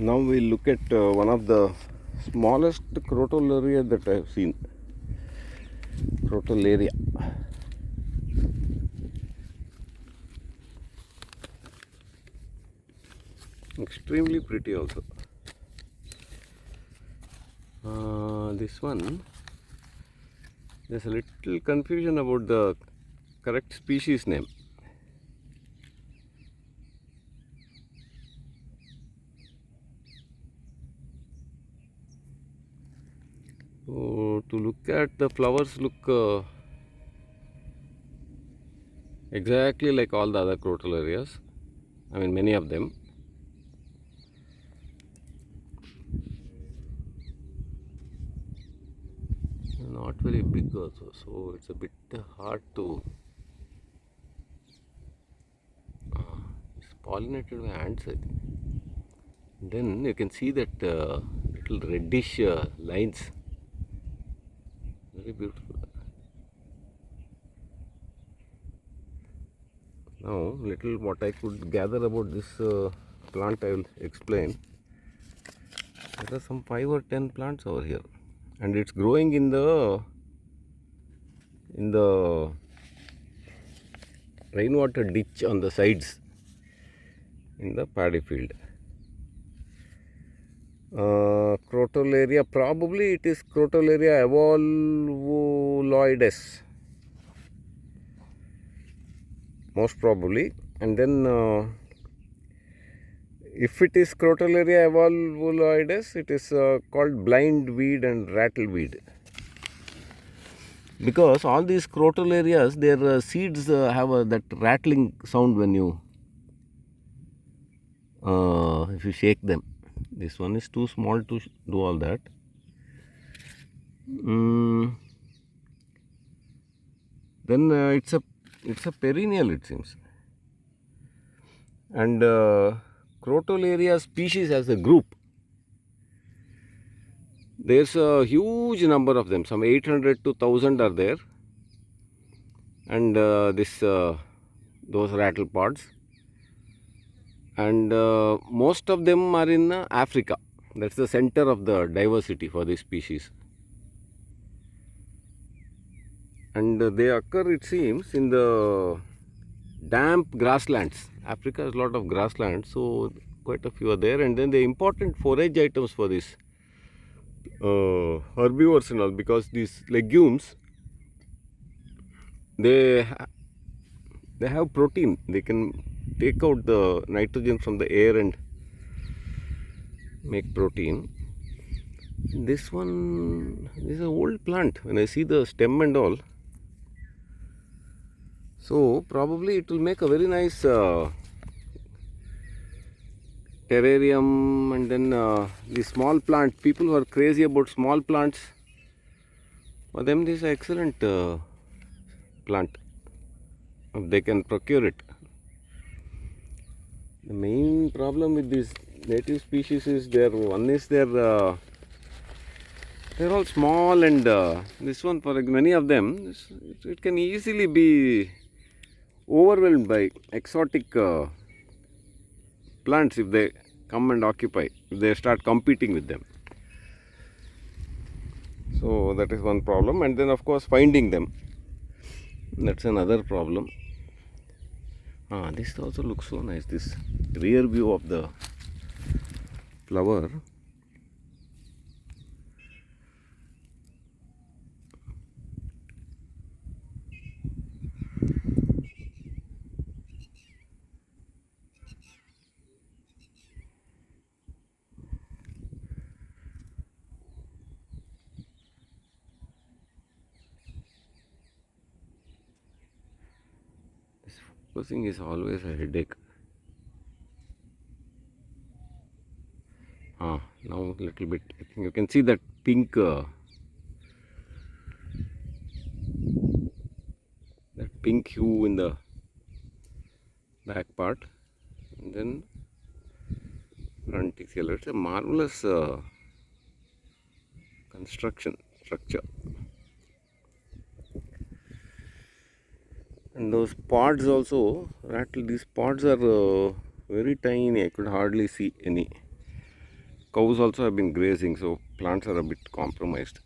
Now we'll look at one of the smallest Crotalaria that I have seen. Crotalaria. Extremely pretty also. This one, there's a little confusion about the correct species name. So, to look at the flowers look exactly like all the other Crotalarias. I mean many of them. Not very big also, so it's a bit hard to. It's pollinated by ants, I think. Then you can see that little reddish lines. Very beautiful. Now, little what I could gather about this plant, I will explain. There are some 5 or 10 plants over here, and it's growing in the rainwater ditch on the sides in the paddy field. Crotalaria, probably it is Crotalaria evoluloides, most probably. And then if it is Crotalaria evoluloides, it is called blind weed and rattleweed. Because all these Crotalarias, their seeds have that rattling sound when you if you shake them. This one is too small to do all that. Then it's a perennial, it seems. And Crotalaria species as a group, there's a huge number of them. Some 800 to 1000 are there. And those rattle pods. And most of them are in Africa. That's the center of the diversity for this species. And they occur, it seems, in the damp grasslands. Africa has a lot of grasslands, so quite a few are there. And then the important forage items for this herbivores and all, because these legumes, they have protein. They can take out the nitrogen from the air and make protein. This one is an old plant. When I see the stem and all, so probably it will make a very nice terrarium. And then the small plant, people who are crazy about small plants, for them this is an excellent plant if they can procure it. The main problem with these native species is they're all small, and this one, for many of them, it can easily be overwhelmed by exotic plants if they come and occupy, if they start competing with them. So that is one problem. And then of course finding them, that's another problem. This also looks so nice, this rear view of the flower. This focusing is always a headache. Now a little bit, I think you can see that pink hue in the back part, and then front is yellow. It's a marvelous construction structure. And those pods also, these pods are very tiny. I could hardly see any. Cows also have been grazing, so plants are a bit compromised.